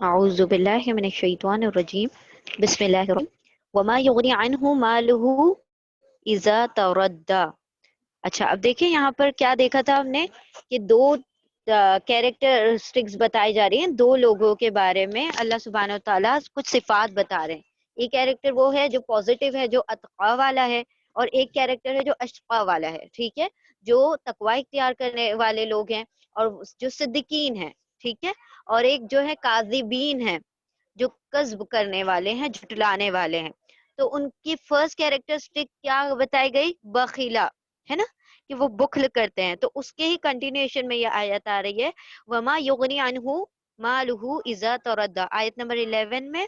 اعوذ باللہ من الشیطان الرجیم بسم اللہ الرحمن وما یغنی عنہ مالہ اذا تردى. اچھا اب دیکھیں یہاں پر کیا دیکھا تھا ہم نے کہ دو کیریکٹرسٹکس بتائی جا رہی ہیں، دو لوگوں کے بارے میں اللہ سبحانہ و تعالیٰ کچھ صفات بتا رہے ہیں. ایک کیریکٹر وہ ہے جو پازیٹیو ہے، جو اتقوا والا ہے، اور ایک کیریکٹر ہے جو اشقا والا ہے. ٹھیک ہے، جو تقوی اختیار کرنے والے لوگ ہیں اور جو صدیقین ہیں. ٹھیک ہے، اور ایک جو ہے کاذبین ہے، جو کذب کرنے والے ہیں، جھٹلانے والے ہیں. تو ان کی فرسٹ کیریکٹرسٹک کیا بتائی گئی؟ بخیلا، ہے نا، کہ وہ بخل کرتے ہیں. تو اس کے ہی کنٹینیوشن میں یہ آیت آ رہی ہے وما یغنی عنہ مالہ اذا تردى. آیت نمبر 11 میں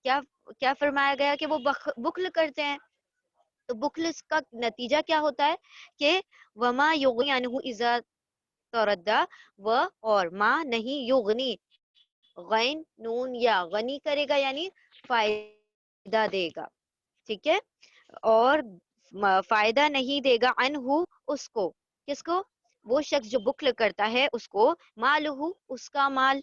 کیا کیا فرمایا گیا کہ وہ بخل کرتے ہیں. تو بخل کا نتیجہ کیا ہوتا ہے کہ وما یغنی عنہ اذا تردى، و اور ما نہیں، یغنی غین نون یا غنی کرے گا یعنی فائدہ دے گا. ٹھیک ہے، اور فائدہ نہیں دے گا عنہ اس کو. کس کو؟ وہ شخص جو بخل کرتا ہے اس کو، مالہ اس کا مال،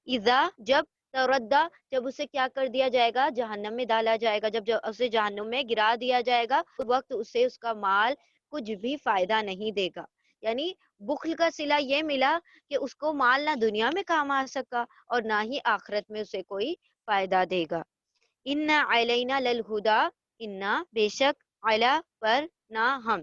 اذا جب، تردہ جب اسے کیا کر دیا جائے گا؟ جہنم میں ڈالا جائے گا. جب اسے جہنم میں گرا دیا جائے گا اس وقت اسے اس کا مال کچھ بھی فائدہ نہیں دے گا. یعنی بخل کا صلہ یہ ملا کہ اس کو مال نہ دنیا میں کام آ سکا اور نہ ہی آخرت میں اسے کوئی فائدہ دے گا. ان علینا للہدا، انا بے شک، علا پر، نہ ہم،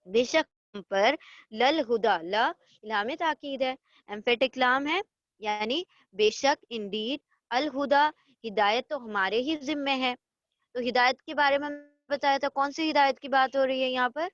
بے شک ہم پر، للہدا، لا لام تاکید ہے، ایمفیٹک لام ہے، یعنی بے شک، انڈیڈ، الہدا ہدایت تو ہمارے ہی ذمے ہے. تو ہدایت کے بارے میں بتایا تھا، کون سی ہدایت کی بات ہو رہی ہے یہاں پر؟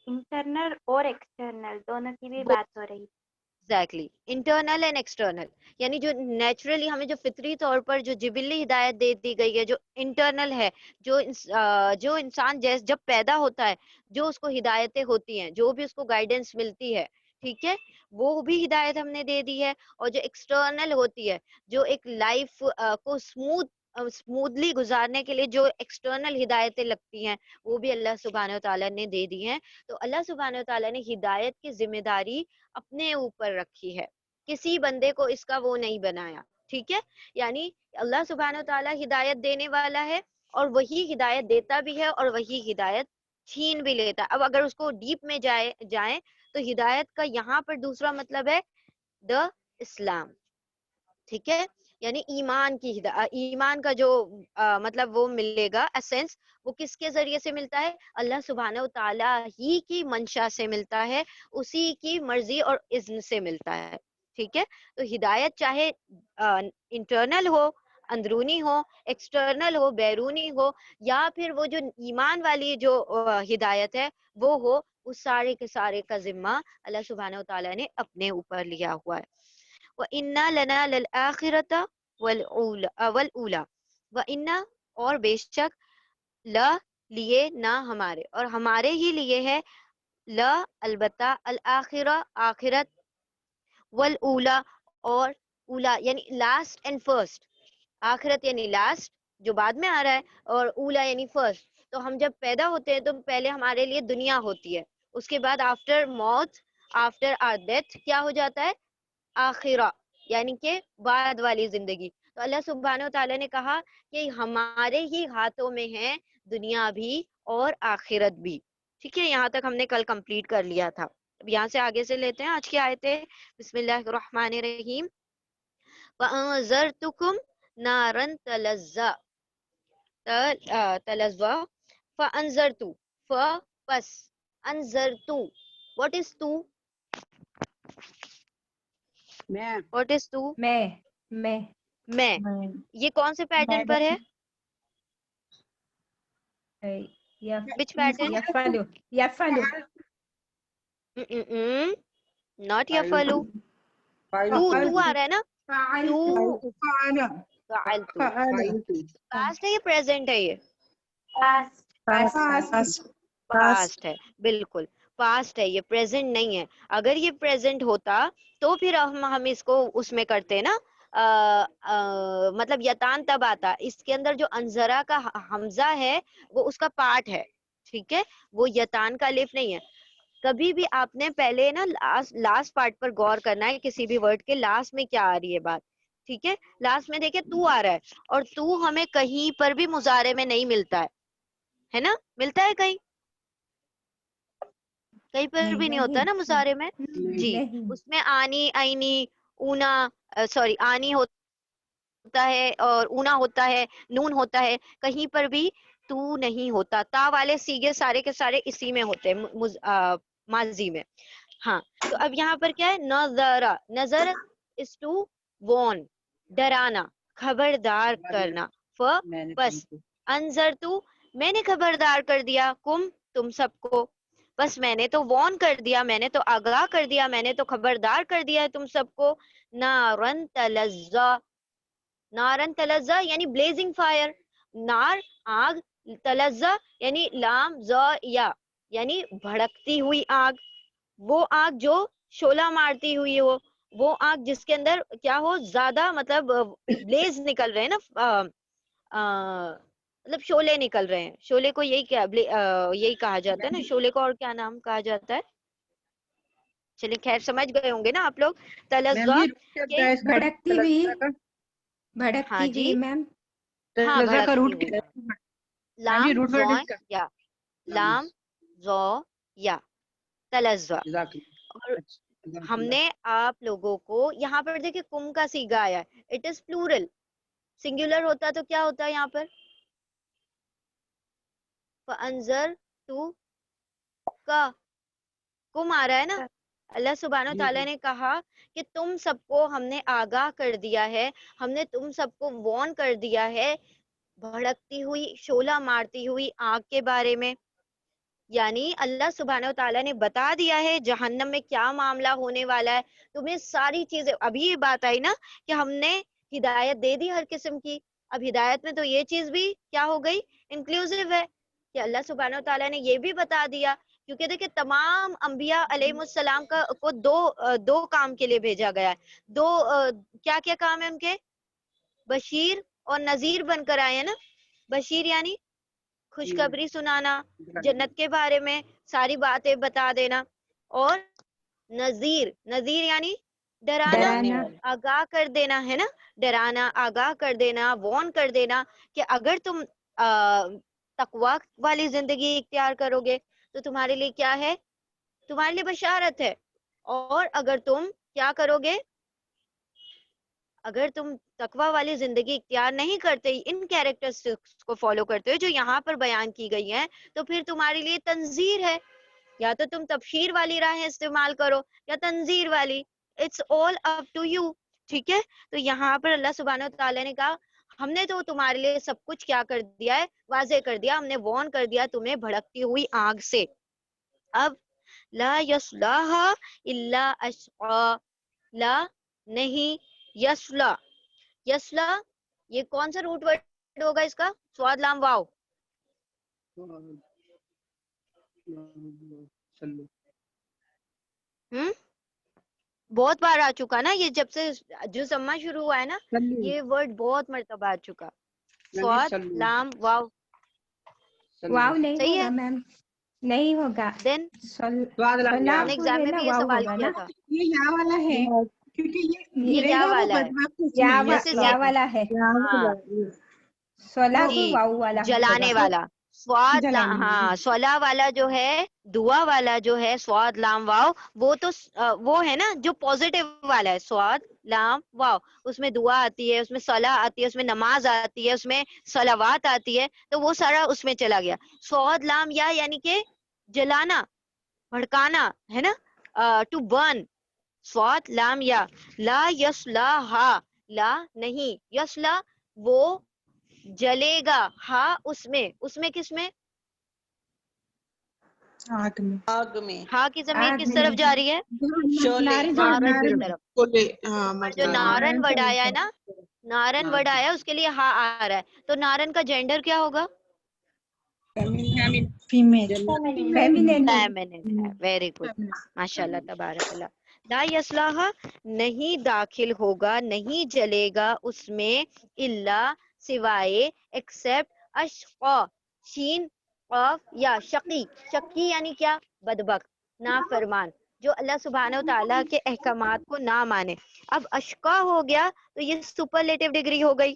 انٹرنل اور ایکسٹرنل دونوں کی بھی بات ہو رہی. ایگزیکٹلی، انٹرنل اینڈ ایکسٹرنل، یعنی جو نیچرلی ہمیں جو فطری طور پر جو جبلی ہدایت دے دی گئی ہے، جو انٹرنل ہے، جو انسان جب پیدا ہوتا ہے، جو اس کو ہدایتیں ہوتی ہیں، جو بھی اس کو گائیڈنس ملتی ہے، ٹھیک ہے، وہ بھی ہدایت ہم نے دے دی ہے. اور جو ایکسٹرنل ہوتی ہے، جو ایک لائف کو اسموتھلی گزارنے کے لیے جو ایکسٹرنل ہدایتیں لگتی ہیں، وہ بھی اللہ سبحانہ و تعالیٰ نے دے دی ہیں. تو اللہ سبحانہ و تعالیٰ نے ہدایت کی ذمہ داری اپنے اوپر رکھی ہے، کسی بندے کو اس کا وہ نہیں بنایا. ٹھیک ہے، یعنی اللہ سبحانہ و تعالیٰ ہدایت دینے والا ہے اور وہی ہدایت دیتا بھی ہے اور وہی ہدایت چھین بھی لیتا. اب اگر اس کو ڈیپ میں جائیں تو ہدایت کا یہاں پر دوسرا مطلب ہے دا اسلام. ٹھیک ہے، یعنی ایمان کی ایمان کا جو مطلب وہ ملے گا اسینس، وہ کس کے ذریعے سے ملتا ہے؟ اللہ سبحانہ و تعالیٰ ہی کی منشا سے ملتا ہے، اسی کی مرضی اور اذن سے ملتا ہے. ٹھیک ہے، تو ہدایت چاہے انٹرنل ہو، اندرونی ہو، ایکسٹرنل ہو، بیرونی ہو، یا پھر وہ جو ایمان والی جو ہدایت ہے وہ ہو، اس سارے کے سارے کا ذمہ اللہ سبحانہ و تعالیٰ نے اپنے اوپر لیا ہوا ہے. وَإِنَّا لَنَا لَلْآخِرَةَ وَالْأُولَى، وَإِنَّا اور بے شک، لا لیے، نہ ہمارے، اور ہمارے ہی لیے ہے، لا البتہ، الآخرہ آخرت، والأولا اور اولا یعنی لاسٹ اینڈ فرسٹ. آخرت یعنی لاسٹ جو بعد میں آ رہا ہے، اور اولا یعنی فرسٹ. تو ہم جب پیدا ہوتے ہیں تو پہلے ہمارے لیے دنیا ہوتی ہے، اس کے بعد آفٹر موت، آفٹر آر ڈیتھ کیا ہو جاتا ہے؟ آخرہ، یعنی کہ بعد والی زندگی. تو اللہ سبحانہ و تعالیٰ نے کہا کہ ہمارے ہی ہاتھوں میں ہے دنیا بھی اور آخرت بھی. ٹھیک ہے، یہاں تک ہم نے کل کمپلیٹ کر لیا تھا. اب یہاں سے آگے سے لیتے ہیں آج کی آیتیں. بسم اللہ الرحمن الرحیم. وَأَنذَرْتُكُمْ نَارًا تَلَظَّىٰ. فَأَنذَرْتُ، پس، انذرتو، what is تو؟ what is تو؟ میں میں. یہ کون سے پیٹرن پر ہے؟ Which pattern؟ یفعلو not یفعلو. تو آ رہا ہے نا، تو فعلتو. پاسٹ ہے یا پریزنٹ ہے؟ یہ پاسٹ ہے، بالکل پاسٹ ہے، یہ پریزنٹ نہیں ہے. اگر یہ پریزنٹ ہوتا تو پھر ہم اس کو اس میں کرتے نا، مطلب یتان تب آتا. اس کے اندر جو انذرا کا حمزہ ہے وہ اس کا پارٹ ہے. ٹھیک ہے، وہ یتان کا الف نہیں ہے. کبھی بھی آپ نے پہلے نا لاسٹ پارٹ پر غور کرنا ہے کسی بھی ورڈ کے لاسٹ میں کیا آ رہی ہے بات. ٹھیک ہے, لاسٹ میں دیکھیں تو آ رہا ہے, اور تو ہمیں کہیں پر بھی مضارع میں نہیں ملتا ہے نا, ملتا ہے کہیں کہیں پر بھی نہیں ہوتا نا مضارع میں. جی, نہیں. اس میں آنی, آئینی, اونا, سوری آنی ہوتا ہے اور اونا ہوتا ہے, نون ہوتا ہے, کہیں پر بھی تو نہیں ہوتا. تا والے سیگے سارے کے سارے اسی میں ہوتے ہیں ماضی میں. ہاں, تو اب یہاں پر کیا ہے, نظر, نظر is to warn, ڈرانا, خبردار کرنا. بس, انظر تو, میں نے خبردار کر دیا, کم, تم سب کو, بس میں نے تو وارن کر دیا, میں نے تو آگاہ کر دیا, میں نے تو خبردار کر دیا ہے تم سب کو. نارن تلظا, نارن تلظا یعنی بلیزنگ فائر, نار آگ, تلظا یعنی لام ز یا یعنی بھڑکتی ہوئی آگ, وہ آگ جو شعلہ مارتی ہوئی ہو, وہ آگ جس کے اندر کیا ہو, زیادہ مطلب بلیز نکل رہے ہیں نا, مطلب شعلے نکل رہے ہیں. شعلے کو یہی کیا یہی کہا جاتا ہے نا, شعلے کو اور کیا نام کہا جاتا ہے, چلیے خیر سمجھ گئے ہوں گے نا آپ لوگ. تلظا کہ بھڑکتی ہوئی, ہاں بھڑکتی جی, ہوئی میم. ہاں بھڑکتی ہوئی, لام زو یا, لام زو یا, تلظا. اور ہم نے آپ لوگوں کو یہاں پر دیکھیں کم کا سیگا آیا ہے, اٹ از پلورل. سنگولر ہوتا تو کیا ہوتا ہے یہاں پر, فانظر تو کا, کم آ رہا ہے نا. اللہ سبحانہ و تعالیٰ نے کہا کہ تم سب کو ہم نے آگاہ کر دیا ہے, ہم نے تم سب کو وارن کر دیا ہے بھڑکتی ہوئی, شعلہ مارتی ہوئی آگ کے بارے میں. یعنی اللہ سبحانہ و تعالیٰ نے بتا دیا ہے جہنم میں کیا معاملہ ہونے والا ہے. تمہیں ساری چیزیں, ابھی یہ بات آئی نا کہ ہم نے ہدایت دے دی ہر قسم کی. اب ہدایت میں تو یہ چیز بھی کیا ہو گئی, انکلوسیو ہے, کہ اللہ سبحانہ و تعالیٰ نے یہ بھی بتا دیا, کیونکہ دیکھیں تمام انبیاء علیہ السلام کو دو کام کے لیے بھیجا گیا ہے. دو کیا کیا کام ہے ان کے, بشیر اور نذیر بن کر آئے ہیں نا. بشیر یعنی خوشخبری سنانا, جنت کے بارے میں ساری باتیں بتا دینا, اور نذیر, نذیر یعنی ڈرانا, آگاہ کر دینا ہے نا, ڈرانا, آگاہ کر دینا, وارن کر دینا کہ اگر تم تقوی والی زندگی اختیار کرو گے تو تمہارے لیے کیا ہے, تمہارے لیے بشارت ہے. اور اگر تم کیا کرو گے, اگر تم تقوی والی زندگی اختیار نہیں کرتے, ان کیریکٹرسٹکس کو فالو کرتے ہو جو یہاں پر بیان کی گئی ہیں, تو پھر تمہارے لیے تنذیر ہے. یا تو تم تبشیر والی راہیں استعمال کرو یا تنذیر والی, it's all up to you. ٹھیک ہے, تو یہاں پر اللہ سبحانہ و تعالیٰ نے کہا ہم نے تو تمہارے لیے سب کچھ کیا کر دیا ہے, واضح کر دیا, ہم نے وارن کر دیا تمہیں بھڑکتی ہوئی آگ سے. اب لا یصلاھا الا اشقا, لا نہیں, یصلا, یصلا یہ کون سا روٹ ورڈ ہوگا اس کا, سواد لام واو, بہت بار آ چکا نا یہ, جب سے جو سما شروع ہوا ہے نا یہ ورڈ بہت مرتبہ آ چکا. سواد لام واو, واو نہیں صحیح ہوگا ہے. میم, نہیں ہوگا. دین ہم نے ایگزام میں بھی یہ واو سوال ہوگا کیا نا, تھا, یہ یا والا ہے کیونکہ یہ یہ گرے یا گا وہ والا ہے, بدبخت اس میں دس از یا اٹ. والا ہے. ہاں سولا جی, تو واو والا ہوگا. جلانے والا, سواد جلانے ہاں سولا والا جو ہے, دعا والا جو ہے سواد لام واو, وہ تو وہ ہے نا جو پوزیٹیو والا ہے, سواد لام واو, اس میں دعا آتی ہے, اس میں صلاح آتی ہے, اس میں نماز آتی ہے, اس میں صلوات آتی ہے, تو وہ سارا اس میں چلا گیا. سواد لام یا یعنی کہ جلانا, بھڑکانا ہے نا, ٹو برن. سواد لام یا, لا یصلاھا, لا نہیں, یصلا وہ جلے گا, ہاں اس میں کس میں, آگ میں, آگ میں, ہاں کی ضمیر آگ کس میں. طرف جا رہی ہے, شعلے, نارن کی طرف. شعلے, ہاں اور جو مردانہ. نارن ورڈ آیا ہے نا, نارن ورڈ آیا اس کے لیے ہاں آ رہا ہے, تو نارن کا جینڈر کیا ہوگا, فیمیل, فیمینن. فیمینن ہے. ویری گڈ, ماشاء اللہ تبارک اللہ. لا یصلاھا نہیں داخل ہوگا, نہیں جلے گا اس میں, الا سوائے, ایکسپٹ اشقا, شین قاف یا, شقی, شقی یعنی کیا, بدبخت, نافرمان، جو اللہ سبحانہ و تعالیٰ کے احکامات کو نہ مانے. اب اشقا ہو گیا تو یہ سپرلیٹو ڈگری ہو گئی.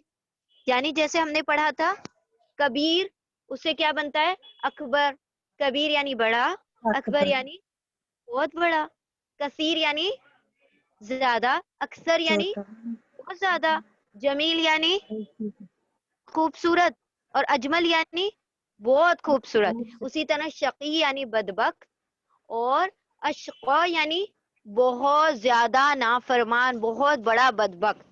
یعنی جیسے ہم نے پڑھا تھا کبیر، اس سے کیا بنتا ہے اکبر. کبیر یعنی بڑا، اکبر یعنی بہت بڑا، کثیر یعنی زیادہ، اکثر یعنی بہت زیادہ، جمیل یعنی خوبصورت، اور اجمل یعنی بہت خوبصورت. اسی طرح شقی یعنی بدبخت، اور اشقا یعنی بہت زیادہ نافرمان، بہت بڑا بدبخت.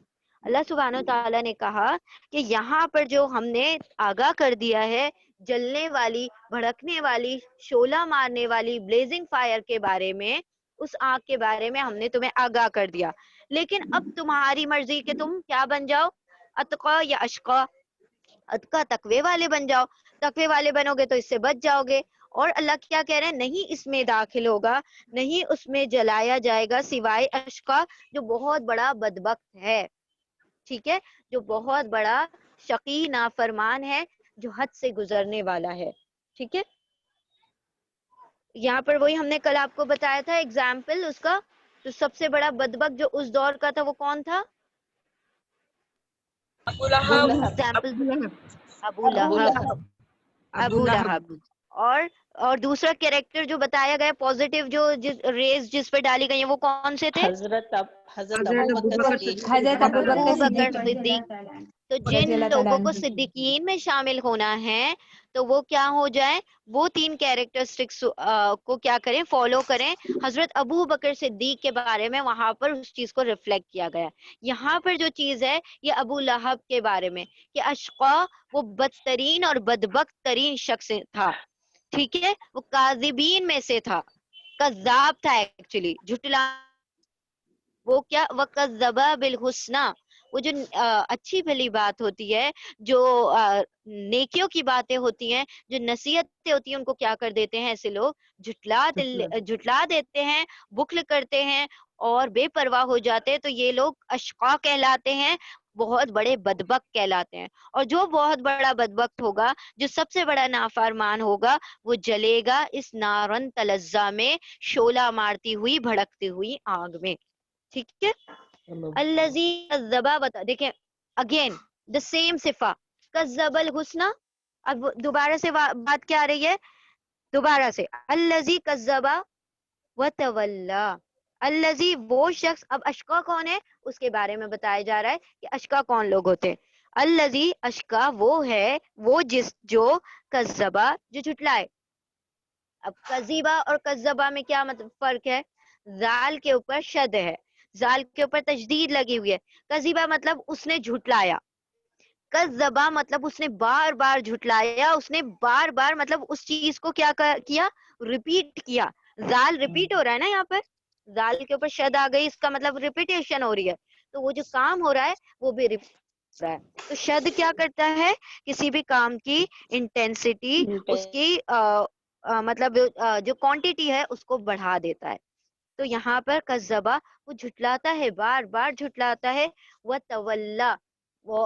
اللہ سبحانہ و تعالیٰ نے کہا کہ یہاں پر جو ہم نے آگاہ کر دیا ہے جلنے والی، بھڑکنے والی، شعلہ مارنے والی بلیزنگ فائر کے بارے میں، اس آگ کے بارے میں ہم نے تمہیں آگاہ کر دیا، لیکن اب تمہاری مرضی کہ تم کیا بن جاؤ، اتقا یا اشقا. اتقا تقوی والے بن جاؤ، تقوی والے بنو گے تو اس سے بچ جاؤ گے. اور اللہ کیا کہہ رہے ہیں، نہیں اس میں داخل ہوگا، نہیں اس میں جلایا جائے گا سوائے اشقا جو بہت بڑا بدبخت ہے. ٹھیک ہے، جو بہت بڑا شقی نافرمان ہے، جو حد سے گزرنے والا ہے. ٹھیک ہے، یہاں پر وہی ہم نے کل آپ کو بتایا تھا ایگزامپل اس کا. تو سب سے بڑا بدبخت جو اس دور کا تھا وہ کون تھا؟ ایگزامپل ابو لہب. ابو لہب. اور دوسرا کیریکٹر جو بتایا گیا پوزیٹیو، جو ریز جس پہ ڈالی گئی ہیں وہ کون سے تھے؟ حضرت حضرت ابوبکر صدیق. حضرت ابوبکر صدیق صدیق. تو رضی جن اللہ تعالیٰ لوگوں کو عنہ. صدیقین میں شامل ہونا ہے تو وہ کیا ہو جائے، وہ 3 کیریکٹرسٹکس کو کیا کریں، فالو کریں. حضرت ابو بکر صدیق کے بارے میں وہاں پر اس چیز کو ریفلیکٹ کیا گیا. یہاں پر جو چیز ہے یہ ابو لہب کے بارے میں کہ اشقا وہ بدترین اور بدبخت ترین شخص تھا. ٹھیک ہے، وہ کاذبین میں سے تھا، کذاب تھا ایکچولی، جھٹلا. وہ کیا، وَكَذَّبَ بِالْحُسْنَى، وہ جو اچھی بھلی بات ہوتی ہے، جو نیکیوں کی باتیں ہوتی ہیں، جو نصیحتیں ہوتی ہیں، ان کو کیا کر دیتے ہیں ایسے لوگ، جھٹلا دیتے ہیں، بخل کرتے ہیں اور بے پرواہ ہو جاتے ہیں. تو یہ لوگ اشقا کہلاتے ہیں، بہت بڑے بدبخت کہلاتے ہیں. اور جو بہت بڑا بدبخت ہوگا، جو سب سے بڑا نافرمان ہوگا، وہ جلے گا اس نارن تلظہ میں، شعلہ مارتی ہوئی بھڑکتی ہوئی آگ میں. ٹھیک ہے، الذی کذبا، بتا دیکھیں اگین دا سیم صفہ، کذب الحسنی. اب دوبارہ سے بات کیا آ رہی ہے، دوبارہ سے الذی کذبا وتولا. الذی وہ شخص، اب اشقا کون ہے اس کے بارے میں بتایا جا رہا ہے کہ اشقا کون لوگ ہوتے ہیں. الذی اشقا وہ ہے، وہ جو کذبا جو جھٹلائے. اب کذیبا اور کذبا میں کیا مطلب فرق ہے، زال کے اوپر شد ہے، زال کے اوپر تشدید لگی ہوئی ہے. کذیبا مطلب اس نے جھٹلایا، کذبا مطلب اس نے بار بار جھٹلایا، اس نے بار بار مطلب اس چیز کو کیا کیا، ریپیٹ کیا. زال ریپیٹ ہو رہا ہے نا، یہاں پر زال کے اوپر شد آ گئی، اس کا مطلب ریپیٹیشن ہو رہی ہے. تو وہ جو کام ہو رہا ہے وہ بھی ریپیٹ ہو رہا ہے. تو شد کیا کرتا ہے، کسی بھی کام کی انٹینسٹی، اس کی مطلب جو کوانٹیٹی ہے اس کو بڑھا دیتا ہے. تو یہاں پر کذبا وہ جھٹلاتا ہے، بار بار جھٹلاتا ہے. وہ تولا، و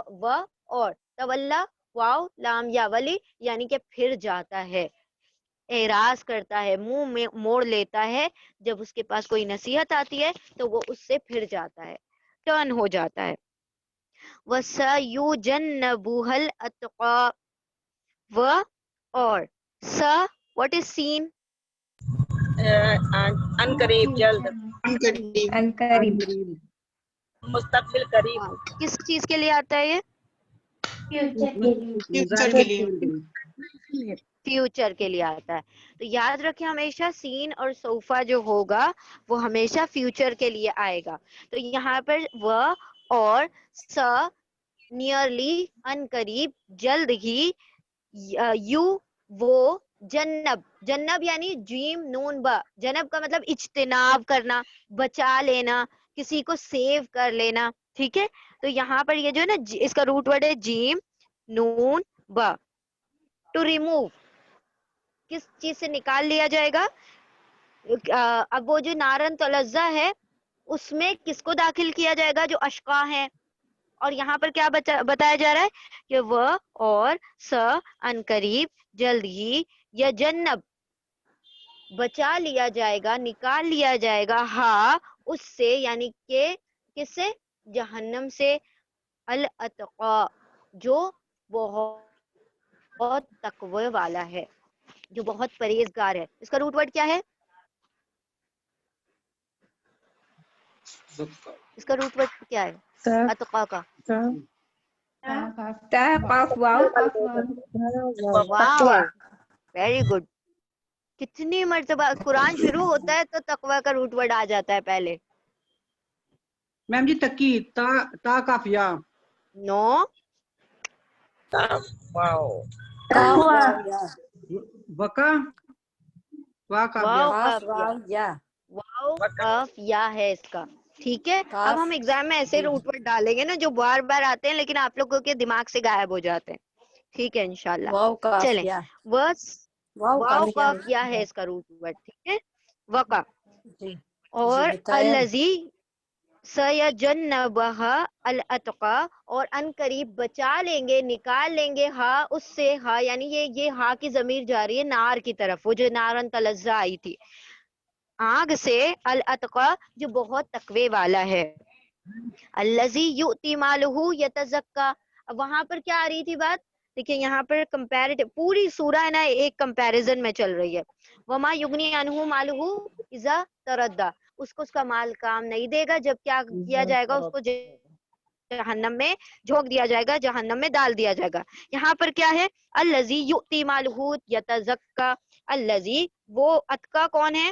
اور تولا واو لام یا ولی یعنی کہ پھر جاتا ہے، اعراض کرتا ہے، منہ میں موڑ لیتا ہے. جب اس کے پاس کوئی نصیحت آتی ہے تو وہ اس سے پھر جاتا ہے، ٹرن ہو جاتا ہے. وَسَيُجَنَّبُهَا الْأَتْقَى، و اور سا واٹ از سین، ان قریب، جلد، عنقریب. مستقبل قریب. کس چیز کے لیے آتا ہے یہ، فیوچر کے لیے. فیوچر کے لیے آتا ہے. تو یاد رکھیں ہمیشہ سین اور سوفا جو ہوگا وہ ہمیشہ فیوچر کے لیے آئے گا. تو یہاں پر وہ اور سا نیئرلی، ان قریب، جلد ہی، یو وہ، جنب، جنب یعنی جیم نون با، جنب کا مطلب اجتناب کرنا، بچا لینا، کسی کو سیو کر لینا. ٹھیک ہے، تو یہاں پر یہ جو ہے نا اس کا روٹ ورڈ ہے جیم نون با. ٹو ریموو، کس چیز سے نکال لیا جائے گا. اب وہ جو نارن تلظہ ہے اس میں کس کو داخل کیا جائے گا، جو اشقا ہیں. اور یہاں پر کیا بتایا جا رہا ہے کہ وہ اور س ان قریب، جلد ہی، یا جنب بچا لیا جائے گا, نکال لیا جائے گا ہا اس سے, یعنی کہ کس سے, جہنم سے, الاتقا جو بہت تقوی والا ہے, جو بہت پرہیزگار ہے. اس کا روٹ ورڈ کیا ہے؟ اس کا روٹ ورڈ کیا ہے تا اتقا کا؟ تا قاف واو قاف واو. واو, ویری گڈ. کتنی مرتبہ قرآن شروع ہوتا ہے تو تقوی کا روٹ ورڈ آ جاتا ہے پہلے. میم جی تکی تا کافیا. نو, واو وکا وا کافیا. واو قاف یا, واو قاف یا ہے اس کا. ٹھیک ہے, اب ہم ایگزام میں ایسے روٹ ورڈ ڈالیں گے نا جو بار بار آتے ہیں لیکن آپ لوگوں کے دماغ سے غائب ہو جاتے ہیں. ٹھیک ہے انشاءاللہ. چلیں, واو قاف یا ہے اس کا روٹ ورڈ. ٹھیک ہے, وقع. اور الذی سیجنبھا الاتقا, اور ان قریب بچا لیں گے, نکال لیں گے ہا اس سے, ہا یعنی یہ ہا کی ضمیر جا رہی ہے نار کی طرف, وہ جو نارن تلظا آئی تھی, آگ سے, الاتقا جو بہت تقوی والا ہے. الذی یؤتی مالہ یتزکا, اب وہاں پر کیا آ رہی تھی بات؟ دیکھیں یہاں پر کمپیریٹو پوری سورہ ہے نا ایک کمپیریزن میں چل رہی ہے. وما یغنی عنہ مالہ اذا تردی, اس کو اس کا مال کام نہیں دے گا جب کیا کیا جائے گا, اس کو جہنم میں جھونک دیا جائے گا, جہنم میں ڈال دیا جائے گا. یہاں پر کیا ہے؟ الذی یؤتی مالہ یتزکا, الذی وہ اتقا کون ہے؟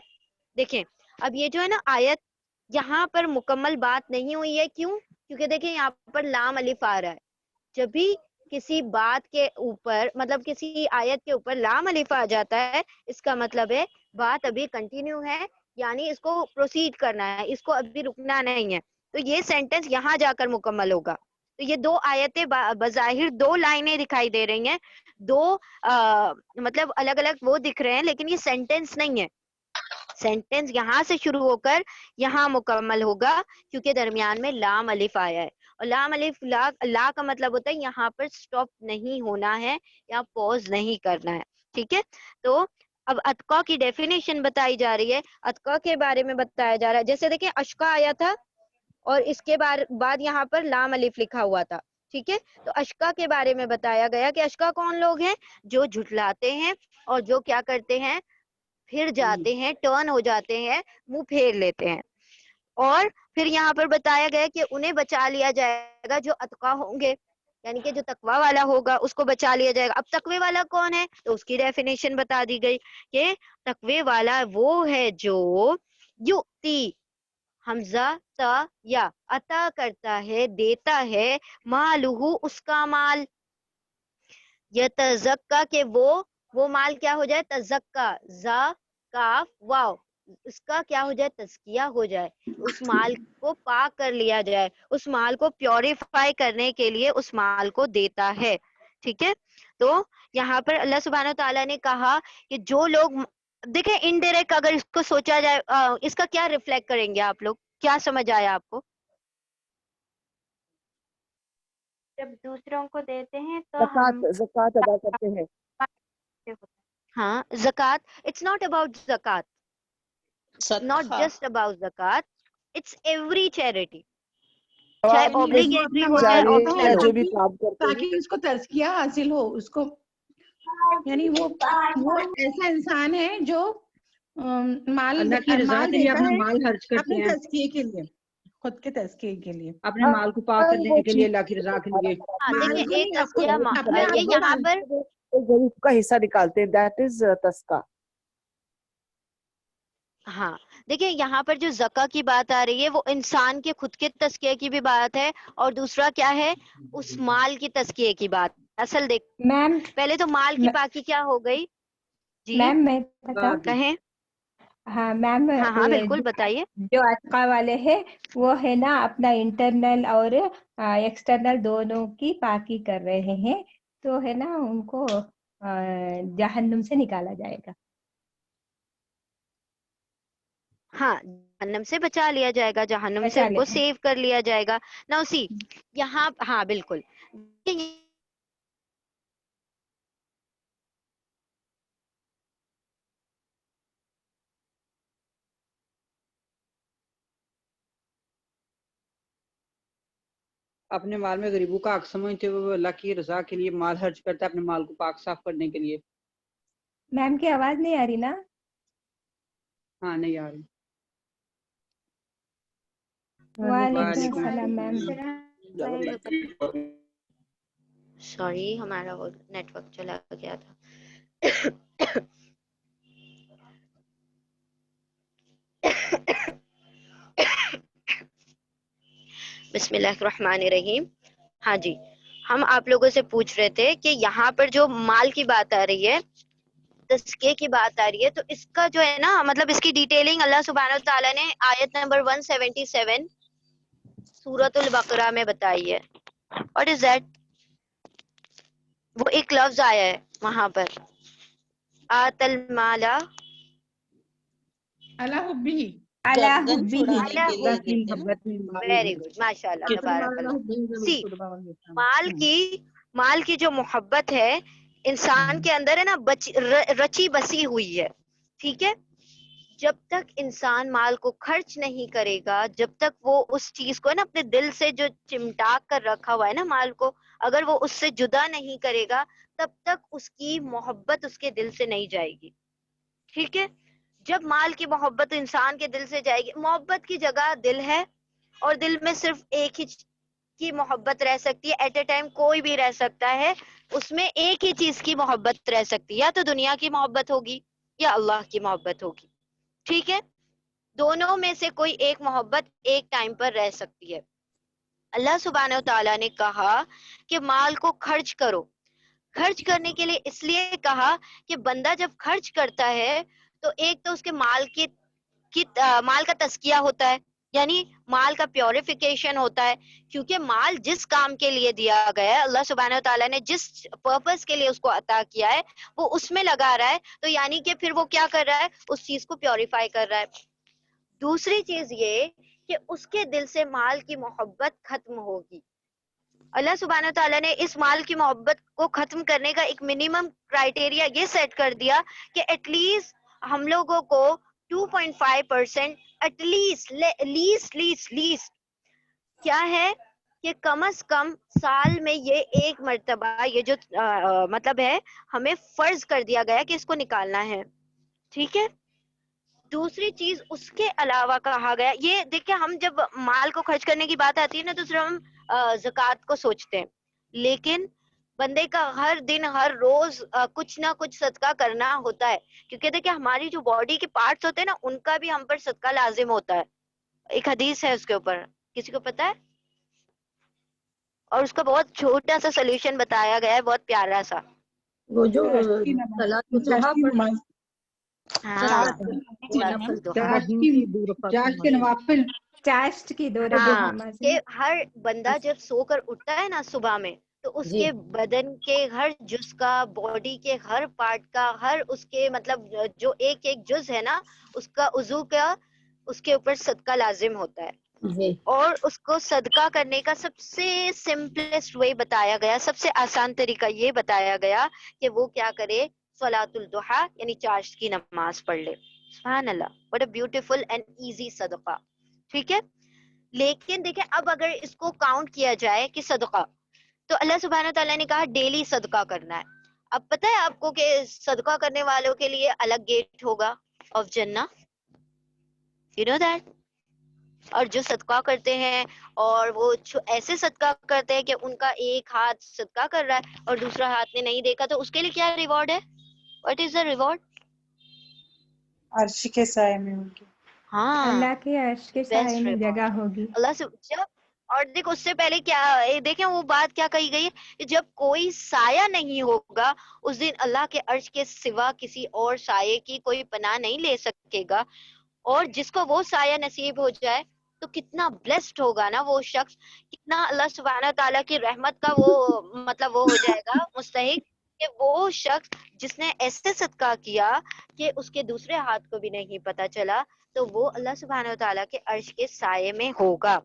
دیکھیں اب یہ جو ہے نا آیت, یہاں پر مکمل بات نہیں ہوئی ہے. کیوں؟ کیونکہ دیکھیں یہاں پر لام الف آ رہا ہے. جب بھی کسی بات کے اوپر, مطلب کسی آیت کے اوپر لام الف آ جاتا ہے, اس کا مطلب ہے بات ابھی کنٹینیو ہے, یعنی اس کو پروسیڈ کرنا ہے, اس کو ابھی رکنا نہیں ہے. تو یہ سینٹنس یہاں جا کر مکمل ہوگا. تو یہ دو آیتیں بظاہر دو لائنیں دکھائی دے رہی ہیں, دو مطلب الگ الگ وہ دکھ رہے ہیں, لیکن یہ سینٹنس نہیں ہے. سینٹنس یہاں سے شروع ہو کر یہاں مکمل ہوگا, کیونکہ درمیان میں لام الف آیا ہے. اور لام الف لا کا مطلب ہوتا ہے یہاں پر سٹاپ نہیں ہونا ہے یا پوز نہیں کرنا ہے. ٹھیک ہے, تو اب اتقا کی ڈیفینیشن بتائی جا رہی ہے, اتقا کے بارے میں بتایا جا رہا ہے. جیسے دیکھیں اشقا آیا تھا اور اس کے بعد یہاں پر لام الف لکھا ہوا تھا. ٹھیک ہے, تو اشقا کے بارے میں بتایا گیا کہ اشقا کون لوگ ہیں؟ جو جھٹلاتے ہیں اور جو کیا کرتے ہیں, پھر جاتے ہیں, ٹرن ہو جاتے ہیں, منہ پھیر لیتے ہیں. اور پھر یہاں پر بتایا گیا کہ انہیں بچا لیا جائے گا جو اتقا ہوں گے, یعنی کہ جو تقوی والا ہوگا اس کو بچا لیا جائے گا. اب تقوی والا کون ہے؟ تو اس کی ڈیفینیشن بتا دی گئی کہ تقوی والا وہ ہے جو یؤتی, حمزہ تا یا, عطا کرتا ہے, دیتا ہے, مالہ اس کا مال, یتزکا کہ وہ مال کیا ہو جائے؟ تزکا, زا کاف واو, اس کا کیا ہو جائے؟ تزکیہ ہو جائے, اس مال کو پاک کر لیا جائے, اس مال کو پیوریفائی کرنے کے لیے اس مال کو دیتا ہے. ٹھیک ہے, تو یہاں پر اللہ سبحانہ تعالیٰ نے کہا کہ جو لوگ, دیکھیں انڈائریکٹ اگر اس کو سوچا جائے, اس کا کیا ریفلیکٹ کریں گے آپ لوگ, کیا سمجھ آیا آپ کو؟ جب دوسروں کو دیتے ہیں تو ہم زکات ادا کرتے ہیں. ہاں, زکات, اٹس ناٹ اباؤٹ زکات, not just about zakat, it's every charity, چاہے obligatory ہو چاہے optional ہو. جو بھی کام کرتے ہیں تاکہ اس کو تزکیہ حاصل ہو, اس کو یعنی وہ ایسا انسان ہے جو مال اللہ کی رضا کے لیے دیتا اپنا ہے مال خرچ کرتے اپنے ہیں, تزکیے کے لیے, خود کے تزکیے کے لیے, اپنے مال کو پاک کرنے کے لیے, اللہ کی رضا کے لیے. ہاں مال دیکھیں کو ایک نہیں, تزکیہ, اپنے آپ یہ کو یہاں پر غریب کا حصہ نکالتے ہیں, دیٹ از تسکا. ہاں دیکھیں یہاں پر جو زکا کی بات آ رہی ہے وہ انسان کے خود کے تزکیے کی بھی بات ہے, اور دوسرا کیا ہے, اس مال کی تزکیے کی بات. اصل دیکھ میم پہلے تو مال کی پاکی کیا ہو گئی جی, میم میں بتاؤں؟ کہیں. ہاں میم, ہاں ہاں بالکل بتائیے. جو اتقا والے ہیں وہ ہے نا اپنا انٹرنل اور ایکسٹرنل دونوں کی پاکی کر رہے ہیں, تو ہے نا ان کو جہنم سے نکالا جائے گا. ہاں جہنم سے بچا لیا جائے گا, جہنم سے بچا ان لے کو سیو کر لیا جائے گا. نہ اسی یہاں, ہاں بالکل, اپنے مال میں غریبوں کا حق سمجھتے ہوئے وہ اللہ کی رضا کے لیے مال خرچ کرتا ہے اپنے مال کو پاک صاف کرنے کے لیے. میم کی آواز نہیں آ رہی نا؟ ہاں نہیں آ رہی. وعلیکم السلام میم. سوری ہمارا وہ نیٹ ورک چلا گیا تھا. بسم اللہ الرحمن الرحیم. ہاں جی، ہم آپ لوگوں سے پوچھ رہے تھے کہ یہاں پر جو مال کی بات آ رہی ہے، تزکیے کی بات آ رہی ہے، تو اس کا جو ہے نا مطلب اس کی ڈیٹیلنگ اللہ سبحانہ وتعالیٰ نے آیت نمبر 177 سورۃ البقرہ میں بتائی ہے. What is that? وہ ایک لفظ آیا ہے وہاں پر، آت المالا اللہ حبی. اللہ حبی. اللہ کی محبت میں مال ویری گڈ، ماشاء اللہ، تبارک اللہ. سی ہاں. مال کی جو محبت ہے انسان کے اندر ہے نا رچی بسی ہوئی ہے. ٹھیک ہے، جب تک انسان مال کو خرچ نہیں کرے گا، جب تک وہ اس چیز کو ہے نا اپنے دل سے جو چمٹا کر رکھا ہوا ہے نا مال کو، اگر وہ اس سے جدا نہیں کرے گا تب تک اس کی محبت اس کے دل سے نہیں جائے گی. ٹھیک ہے، جب مال کی محبت انسان کے دل سے جائے گی، محبت کی جگہ دل ہے، اور دل میں صرف ایک ہی کی محبت رہ سکتی ہے. ایٹ اے ٹائم کوئی بھی رہ سکتا ہے، اس میں ایک ہی چیز کی محبت رہ سکتی ہے، یا تو دنیا کی محبت ہوگی یا اللہ کی محبت ہوگی. ٹھیک ہے، دونوں میں سے کوئی ایک محبت ایک ٹائم پر رہ سکتی ہے. اللہ سبحانہ وتعالیٰ نے کہا کہ مال کو خرچ کرو. خرچ کرنے کے لیے اس لیے کہا کہ بندہ جب خرچ کرتا ہے تو ایک تو اس کے مال کا تزکیہ ہوتا ہے، یعنی مال کا پیوریفیکیشن ہوتا ہے، کیونکہ مال جس کام کے لیے دیا گیا ہے، اللہ سبحانہ وتعالیٰ نے جس پرپس کے لیے اس کو عطا کیا ہے وہ اس میں لگا رہا ہے، تو یعنی کہ پھر وہ کیا کر رہا ہے، اس چیز کو پیوریفائی کر رہا ہے. دوسری چیز یہ کہ اس کے دل سے مال کی محبت ختم ہوگی. اللہ سبحانہ تعالیٰ نے اس مال کی محبت کو ختم کرنے کا ایک منیمم کرائٹیریا یہ سیٹ کر دیا کہ ایٹ لیسٹ ہم لوگوں کو 2.5% ایٹ لیسٹ کیا ہے کہ کم از کم سال میں یہ ایک مرتبہ یہ جو مطلب ہے ہمیں فرض کر دیا گیا کہ اس کو نکالنا ہے. ٹھیک ہے، دوسری چیز اس کے علاوہ کہا گیا، یہ دیکھیں ہم جب مال کو خرچ کرنے کی بات آتی ہے نا تو صرف ہم زکوٰۃ کو سوچتے ہیں، لیکن بندے کا ہر دن ہر روز کچھ نہ کچھ صدقہ کرنا ہوتا ہے، کیونکہ دیکھیں ہماری جو باڈی کے پارٹس ہوتے ہیں نا ان کا بھی ہم پر صدقہ لازم ہوتا ہے. ایک حدیث ہے اس کے اوپر، کسی کو پتا ہے؟ اور اس کا بہت چھوٹا سا سولوشن بتایا گیا ہے، بہت پیارا سا. وہ جو چاشت کے نوافل. چاشت کی دو رکعت ہاں، نماز کہ ہر بندہ جب سو کر اٹھتا ہے نا صبح میں تو اس کے بدن کے ہر جز کا، باڈی کے ہر پارٹ کا، ہر اس کے مطلب جو ایک ایک جز ہے نا اس کا عضو کا اس کے اوپر صدقہ لازم ہوتا ہے. اور اس کو صدقہ کرنے کا سب سے سمپلسٹ وے بتایا گیا، سب سے آسان طریقہ یہ بتایا گیا کہ وہ کیا کرے، صلاۃ الضحیٰ یعنی چاشت کی نماز پڑھ لے. سبحان اللہ، what a beautiful and easy صدقہ. ٹھیک ہے، لیکن دیکھیں اب اگر اس کو کاؤنٹ کیا جائے کہ صدقہ، تو اللہ سبحانہ تعالیٰ نے کہا ڈیلی صدقہ کرنا ہے. اب پتہ ہے آپ کو کہ صدقہ کرنے والوں کے لیے الگ گیٹ ہوگا آف جنہ، یو نو دیٹ. اور جو صدقہ کرتے ہیں اور وہ ایسے صدقہ کرتے ہیں کہ ان کا ایک ہاتھ صدقہ کر رہا ہے اور دوسرا ہاتھ نے نہیں دیکھا، تو اس کے لیے کیا ریوارڈ ہے؟ What is the reward? عرش کے سائے میں ہوں گے. ہاں، اللہ کے عرش کے سائے میں جگہ ہوگی. اللہ سے جب، اور دیکھ اس سے پہلے کیا دیکھیں وہ بات کیا کہی گئی ہے کہ جب کوئی سایہ نہیں ہوگا اس دن اللہ کے عرش کے سوا کسی اور سائے کی کوئی پناہ نہیں لے سکے گا. اور جس کو وہ سایہ نصیب ہو جائے تو کتنا بلیسڈ ہوگا نا وہ شخص، کتنا اللہ سبحانہ تعالیٰ کی رحمت کا وہ مطلب وہ ہو جائے گا مستحق، کہ وہ شخص جس نے ایسے صدقہ کیا کہ اس کے دوسرے ہاتھ کو بھی نہیں پتا چلا، تو وہ اللہ سبحانہ تعالیٰ کے عرش کے سائے میں ہوگا.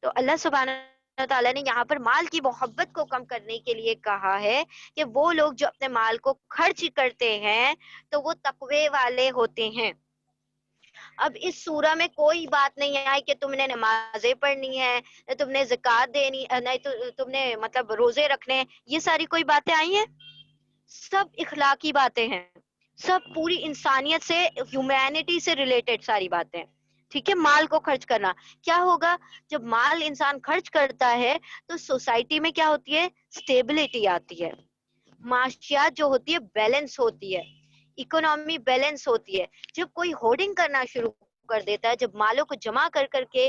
تو اللہ سبحانہ تعالیٰ نے یہاں پر مال کی محبت کو کم کرنے کے لیے کہا ہے کہ وہ لوگ جو اپنے مال کو خرچ کرتے ہیں تو وہ تقوی والے ہوتے ہیں. اب اس سورہ میں کوئی بات نہیں آئی کہ تم نے نمازیں پڑھنی ہے، نہ تم نے زکوٰۃ دینی، نہ تم نے مطلب روزے رکھنے ہیں، یہ ساری کوئی باتیں آئی ہیں؟ سب اخلاقی باتیں ہیں، سب پوری انسانیت سے، ہیومینٹی سے ریلیٹڈ ساری باتیں. ٹھیک ہے. مال کو خرچ کرنا کیا ہوگا؟ جب مال انسان خرچ کرتا ہے تو سوسائٹی میں کیا ہوتی ہے؟ اسٹیبلٹی آتی ہے، معاشیات جو ہوتی ہے بیلنس ہوتی ہے، اکنامی بیلنس ہوتی ہے. جب کوئی ہوڈنگ کرنا شروع کر دیتا ہے، جب مالوں کو جمع کر کر کے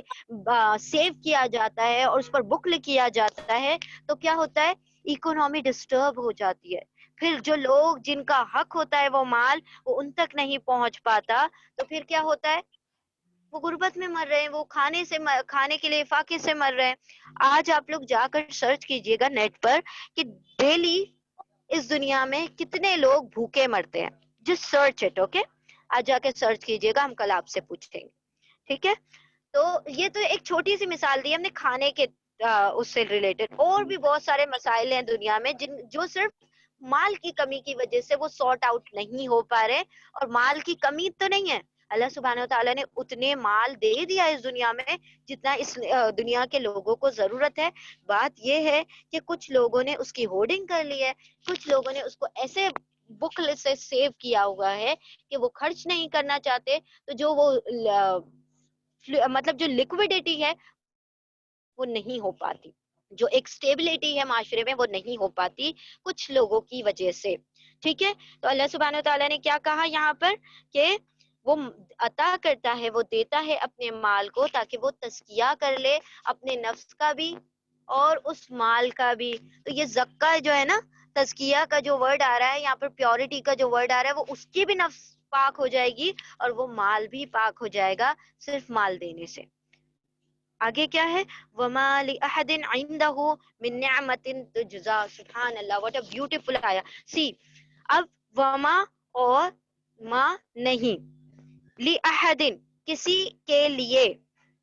سیو کیا جاتا ہے اور اس پر بکل کیا جاتا ہے تو کیا ہوتا ہے؟ اکنامی ڈسٹرب ہو جاتی ہے. پھر جو لوگ جن کا حق ہوتا ہے وہ مال، وہ ان تک نہیں پہنچ پاتا، تو پھر کیا ہوتا ہے؟ وہ غربت میں مر رہے ہیں، وہ کھانے کے لیے فاقے سے مر رہے ہیں. آج آپ لوگ جا کر سرچ کیجئے گا نیٹ پر کہ ڈیلی اس دنیا میں کتنے لوگ بھوکے مرتے ہیں. Just search it. اوکے، آج جا کے سرچ کیجئے گا، ہم کل آپ سے پوچھیں گے. ٹھیک ہے. تو یہ تو ایک چھوٹی سی مثال دی ہم نے کھانے کے اس سے ریلیٹڈ. اور بھی بہت سارے مسائل ہیں دنیا میں جو صرف مال کی کمی کی وجہ سے وہ سارٹ آؤٹ نہیں ہو پا رہے. اور مال کی کمی تو نہیں ہے، اللہ سبحانہ و تعالیٰ نے اتنے مال دے دیا اس دنیا میں جتنا اس دنیا کے لوگوں کو ضرورت ہے. بات یہ ہے کہ کچھ لوگوں نے اس کی ہوڈنگ کر لی ہے، کچھ لوگوں نے اس کو ایسے بکل سے سیو کیا ہوا ہے کہ وہ خرچ نہیں کرنا چاہتے. تو جو وہ مطلب جو لیکوڈیٹی ہے وہ نہیں ہو پاتی، جو ایک سٹیبلٹی ہے معاشرے میں وہ نہیں ہو پاتی کچھ لوگوں کی وجہ سے. ٹھیک ہے. تو اللہ سبحانہ وتعالیٰ نے کیا کہا یہاں پر کہ وہ عطا کرتا ہے، وہ دیتا ہے اپنے مال کو تاکہ وہ تزکیہ کر لے اپنے نفس کا بھی اور اس مال کا بھی. تو یہ زکا جو ہے نا، تزکیہ کا جو ورڈ آ رہا ہے یہاں پر، پیورٹی کا جو ورڈ آ رہا ہے، وہ اس کی بھی نفس پاک ہو جائے گی اور وہ مال بھی پاک ہو جائے گا صرف مال دینے سے. آگے کیا ہے؟ وَمَا لِأَحَدٍ عِندَهُ مِن نِعْمَةٍ تُجْزَىٰ. سبحان اللہ، واٹ اے بیوٹیفل آیا. سی اب وما اور ما نہیں، لِأَحَدٍ کسی کے لیے،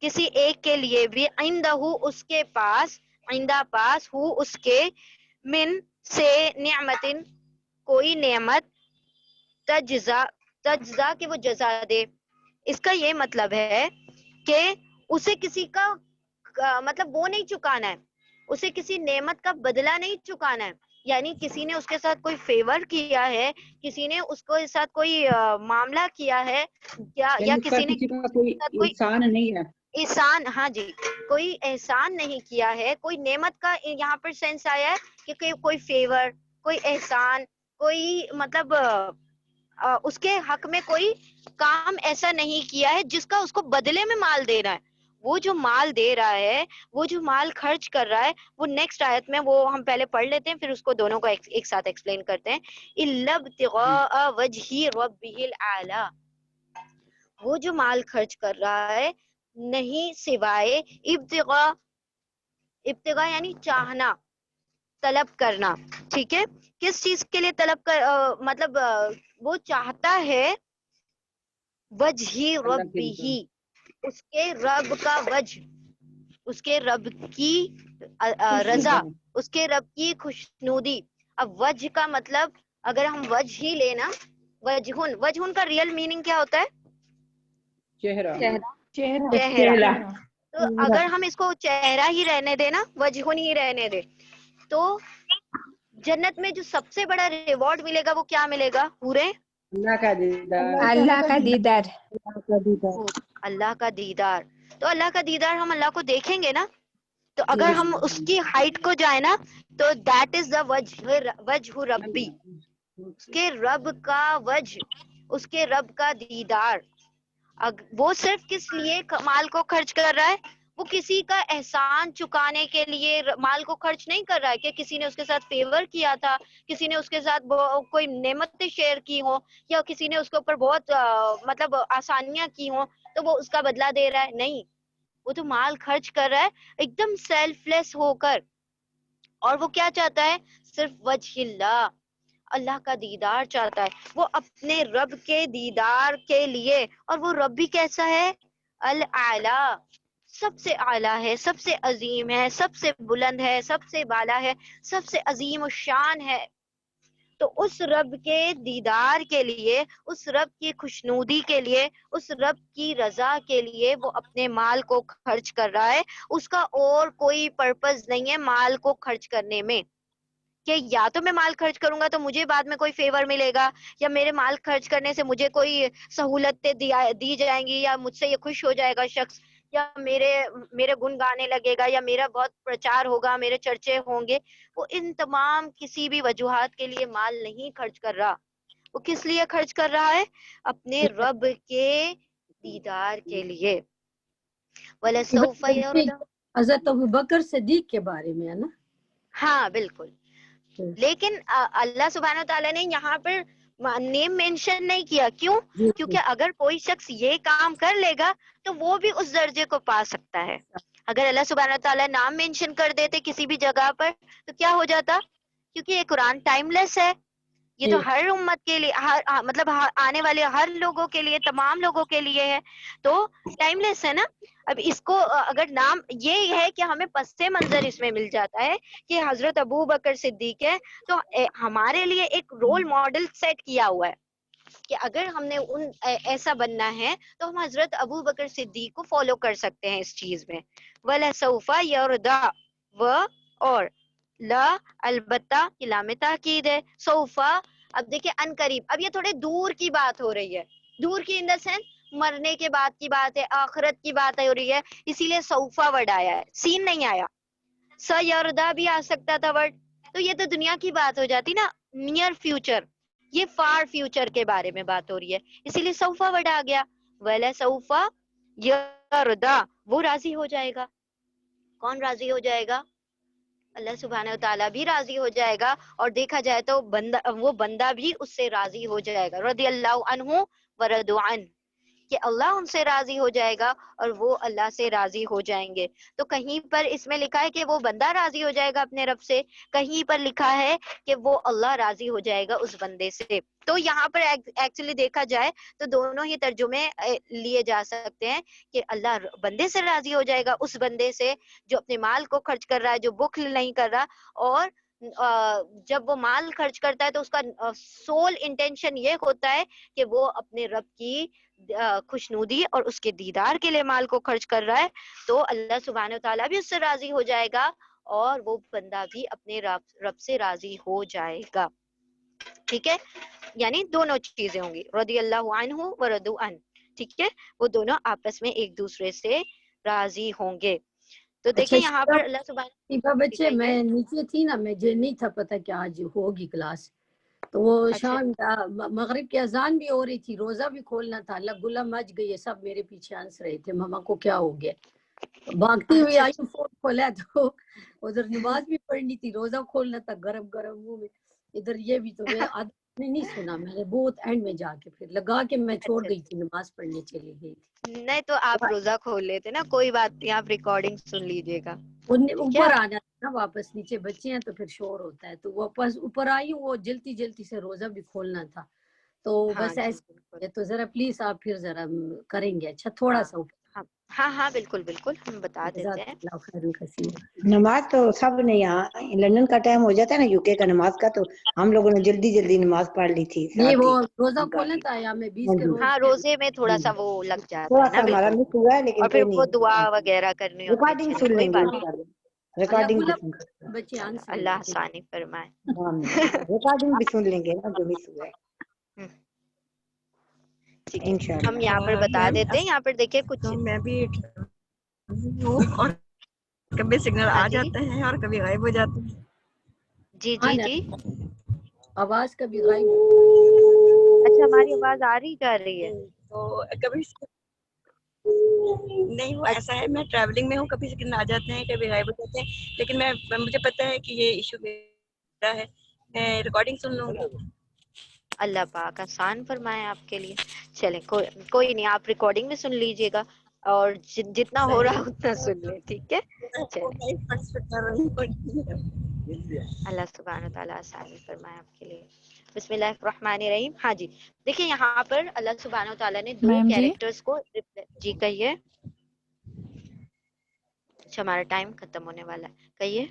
کسی ایک کے لیے بھی، عِندَهُ اس کے پاس، عندہ پاس، ہو اس کے، من سے، نعمتن کوئی نعمت، تجزا کہ وہ جزا دے. اس کا یہ مطلب ہے کہ اسے کسی کا مطلب وہ نہیں چکانا ہے، اسے کسی نعمت کا بدلہ نہیں چکانا ہے. یعنی کسی نے اس کے ساتھ کوئی فیور کیا ہے، کسی نے اس کے ساتھ کوئی معاملہ کیا ہے، یا اس پر کسی نے کسی کا کوئی کوئی احسان نہیں ہے. احسان، ہاں جی، کوئی احسان نہیں کیا ہے. کوئی نعمت کا یہاں پر سینس آیا ہے کہ کوئی فیور، کوئی احسان، کوئی مطلب اس کے حق میں کوئی کام ایسا نہیں کیا ہے جس کا اس کو بدلے میں مال دینا ہے. وہ جو مال دے رہا ہے، وہ جو مال خرچ کر رہا ہے، وہ نیکسٹ آیت میں وہ ہم پہلے پڑھ لیتے ہیں، پھر اس کو دونوں کو ایک ساتھ ایکسپلین کرتے ہیں. إِلَّا ابْتِغَاءَ وَجْهِ رَبِّهِ الْأَعْلَىٰ. وہ جو مال خرچ کر رہا ہے نہیں سوائے ابتغاء یعنی چاہنا، طلب کرنا. ٹھیک ہے. کس چیز کے لیے طلب مطلب وہ چاہتا ہے وجہ ربی، اس کے رب کا وجہ، اس کے رب کی رضا، اس کے رب کی خوشنودی. اب وجہ کا مطلب اگر ہم وجہ ہی لینا، وجہن کا ریئل میننگ کیا ہوتا ہے؟ چہرہ. چہرہ. تو اگر ہم اس کو چہرہ ہی رہنے دیں نا، وجہن ہی رہنے دیں، تو جنت میں جو سب سے بڑا ریوارڈ ملے گا وہ کیا ملے گا؟ پورے اللہ کا دیدار. اللہ کا دیدار. اللہ کا دیدار. تو اللہ کا دیدار، ہم اللہ کو دیکھیں گے نا. تو اگر ہم اس کی ہائٹ کو جائیں نا تو دیٹ از دا وجہ ربی، اس کے رب کا وجہ، اس کے رب کا دیدار. وہ صرف کس لیے مال کو خرچ کر رہا ہے؟ وہ کسی کا احسان چکانے کے لیے مال کو خرچ نہیں کر رہا ہے کہ کسی نے اس کے ساتھ فیور کیا تھا، کسی نے اس کے ساتھ کوئی نعمتیں شیئر کی ہوں، یا کسی نے اس کے اوپر بہت مطلب آسانیاں کی ہوں تو وہ اس کا بدلہ دے رہا ہے. نہیں، وہ تو مال خرچ کر رہا ہے ایک دم سیلف لیس ہو کر. اور وہ کیا چاہتا ہے؟ صرف وجہ اللہ، اللہ کا دیدار چاہتا ہے. وہ اپنے رب کے دیدار کے لیے. اور وہ رب بھی کیسا ہے؟ الاعلیٰ، سب سے اعلیٰ ہے، سب سے عظیم ہے، سب سے بلند ہے، سب سے بالا ہے، سب سے عظیم الشان ہے. تو اس رب کے دیدار کے لیے، اس رب کی خوشنودی کے لیے، اس رب کی رضا کے لیے وہ اپنے مال کو خرچ کر رہا ہے. اس کا اور کوئی پرپز نہیں ہے مال کو خرچ کرنے میں، کہ یا تو میں مال خرچ کروں گا تو مجھے بعد میں کوئی فیور ملے گا، یا میرے مال خرچ کرنے سے مجھے کوئی سہولتیں دی جائیں گی، یا مجھ سے یہ خوش ہو جائے گا شخص، یا میرے گن گانے لگے گا، یا میرا بہت پرچار ہوگا، میرے چرچے ہوں گے. وہ ان تمام کسی بھی وجوہات کے لیے مال نہیں خرچ کر رہا. وہ کس لیے خرچ کر رہا ہے؟ اپنے رب کے دیدار کے لیے. وَلَسَوْفَ يَرْضَىٰ. حضرت ابوبکر صدیق کے بارے میں ہے نا. ہاں بالکل. لیکن اللہ سبحانہ تعالیٰ نے یہاں پر نیم مینشن نہیں کیا. کیوں؟ کیونکہ اگر کوئی شخص یہ کام کر لے گا تو وہ بھی اس درجے کو پا سکتا ہے. اگر اللہ سبحانہ تعالیٰ نام مینشن کر دیتے کسی بھی جگہ پر تو کیا ہو جاتا؟ کیونکہ یہ قرآن ٹائم لیس ہے، یہ تو ہر امت کے لیے، مطلب آنے والے ہر لوگوں کے لیے، تمام لوگوں کے لیے ہے، تو ٹائم لیس ہے نا. اب اس کو اگر نام یہ ہے کہ ہمیں پس منظر اس میں مل جاتا ہے کہ حضرت ابو بکر صدیق ہے، تو ہمارے لیے ایک رول ماڈل سیٹ کیا ہوا ہے کہ اگر ہم نے ایسا بننا ہے تو ہم حضرت ابو بکر صدیق کو فالو کر سکتے ہیں اس چیز میں. وَلَسَوْفَ يَرْضَىٰ، و اور لا البتہ کی لام تاکید ہے. سوفا، اب دیکھیں ان قریب، اب یہ تھوڑے دور کی بات ہو رہی ہے. دور کی ان دا سینس مرنے کے بعد کی بات ہے، آخرت کی بات ہو رہی ہے، اسی لیے سوفا ورڈ آیا ہے، سین نہیں آیا. سیردا بھی آ سکتا تھا ورڈ، تو یہ تو دنیا کی بات ہو جاتی نا، نیئر فیوچر. یہ فار فیوچر کے بارے میں بات ہو رہی ہے، اسی لیے سوفا ورڈ آ گیا. وَلَا سَوْفَ يَرْضَىٰ، وہ راضی ہو جائے گا. کون راضی ہو جائے گا؟ اللہ سبحانہ وتعالیٰ بھی راضی ہو جائے گا، اور دیکھا جائے تو وہ بندہ بھی اس سے راضی ہو جائے گا. رضی اللہ عنہ ورضوا عنہ، کہ اللہ ان سے راضی ہو جائے گا اور وہ اللہ سے راضی ہو جائیں گے. تو کہیں پر اس میں لکھا ہے کہ وہ بندہ راضی ہو جائے گا اپنے رب سے، کہیں پر لکھا ہے کہ وہ اللہ راضی ہو جائے گا اس بندے سے. تو یہاں پر ایکچولی دیکھا جائے تو دونوں ہی ترجمے لیے جا سکتے ہیں کہ اللہ بندے سے راضی ہو جائے گا، اس بندے سے جو اپنے مال کو خرچ کر رہا ہے، جو بخل نہیں کر رہا. اور جب وہ مال خرچ کرتا ہے تو اس کا سول انٹینشن یہ ہوتا ہے کہ وہ اپنے رب کی خوشنودی اور اس کے دیدار کے لیے مال کو خرچ کر رہا ہے، تو اللہ سبحانہ وتعالیٰ بھی اس سے راضی ہو جائے گا اور وہ بندہ بھی اپنے رب سے راضی ہو جائے گا. ٹھیک ہے، یعنی دونوں چیزیں ہوں گی، رضی اللہ عنہ ورضوا عنہ. ٹھیک ہے، وہ دونوں آپس میں ایک دوسرے سے راضی ہوں گے. تو دیکھیں یہاں پر اللہ سبحانہ بچے میں نیچے تھی نا، مجھے نہیں تھا پتا کہ آج ہوگی کلاس، تو وہ شام مغرب کی اذان بھی ہو رہی تھی، روزہ بھی کھولنا تھا. اللہ گلا مچ گئی ہے، سب میرے پیچھے ہنس رہے تھے ماما کو کیا ہو گیا. بھاگتی ہوئی آئی، فون کھولا تو ادھر نماز بھی پڑھنی تھی، روزہ کھولنا تھا گرم گرم منہ میں، ادھر یہ بھی. تو میں نہیں سنا، میں نے بہت اینڈ میں جا کے پھر لگا کے میں چھوڑ گئی تھی، نماز پڑھنے چلی گئی تھی. نہیں تو آپ روزہ کھول لیتے نا، کوئی بات نہیں، آپ ریکارڈنگ سن لیجیے گا. اوپر آ جاتا نا واپس، نیچے بچے ہیں تو پھر شور ہوتا ہے، تو واپس اوپر آئی ہوں. وہ جلتی جلتی سے روزہ بھی کھولنا تھا، تو بس ایسے. تو ذرا پلیز آپ پھر ذرا کریں گے اچھا تھوڑا سا. ہاں ہاں بالکل بالکل، ہم بتا دیتے ہیں. نماز تو سب نے یہاں لندن کا ٹائم ہو جاتا ہے نا، یو کے کا نماز کا، تو ہم لوگوں نے جلدی جلدی نماز پڑھ لی تھی. نہیں وہ روزہ کھولنا تھا یا میں 20 کے روزے. ہاں روزے میں تھوڑا سا وہ لگ جاتا تھوڑا ہے سا نا، ہمارا بالکل. مس ہوا ہے، لیکن اور پھر کوئی وہ نہیں، دعا وغیرہ کرنی ہوتی ہے. ریکارڈنگ سن کوئی لیں بات گے، نہیں، ریکارڈنگ بچے اللہ آسانی فرمائے. ریکارڈنگ بھی سن لیں گے نا جو مس ہوا ہے. ہم یہاں پر بتا دیتے ہیں، یہاں پر دیکھیں کچھ. میں بھی اور کبھی سگنل آ جاتے ہیں اور کبھی غائب ہو جاتے ہیں. جی جی جی، آواز کبھی غائب. اچھا ہماری آواز آ رہی جا رہی ہے؟ تو کبھی نہیں، وہ ایسا ہے میں ٹریولنگ میں ہوں، کبھی سگنل آ جاتے ہیں کبھی غائب ہو جاتے ہیں، لیکن مجھے پتا ہے کہ یہ ایشو میرا ہے، میں ریکارڈنگ سن لوں گی. اللہ پاک آسان فرمائے آپ کے لیے. چلیں کوئی نہیں، آپ ریکارڈنگ میں سن لیجئے گا اور جتنا ہو رہا اتنا سن لیں. ٹھیک ہے، اللہ سبحانہ وتعالیٰ آسانی فرمائے آپ کے لیے. بسم اللہ الرحمن الرحیم. ہاں جی دیکھیں یہاں پر اللہ سبحانہ وتعالیٰ نے دو کیریکٹرز کو جی کہیے. اچھا ہمارا ٹائم ختم ہونے والا ہے، کہیے.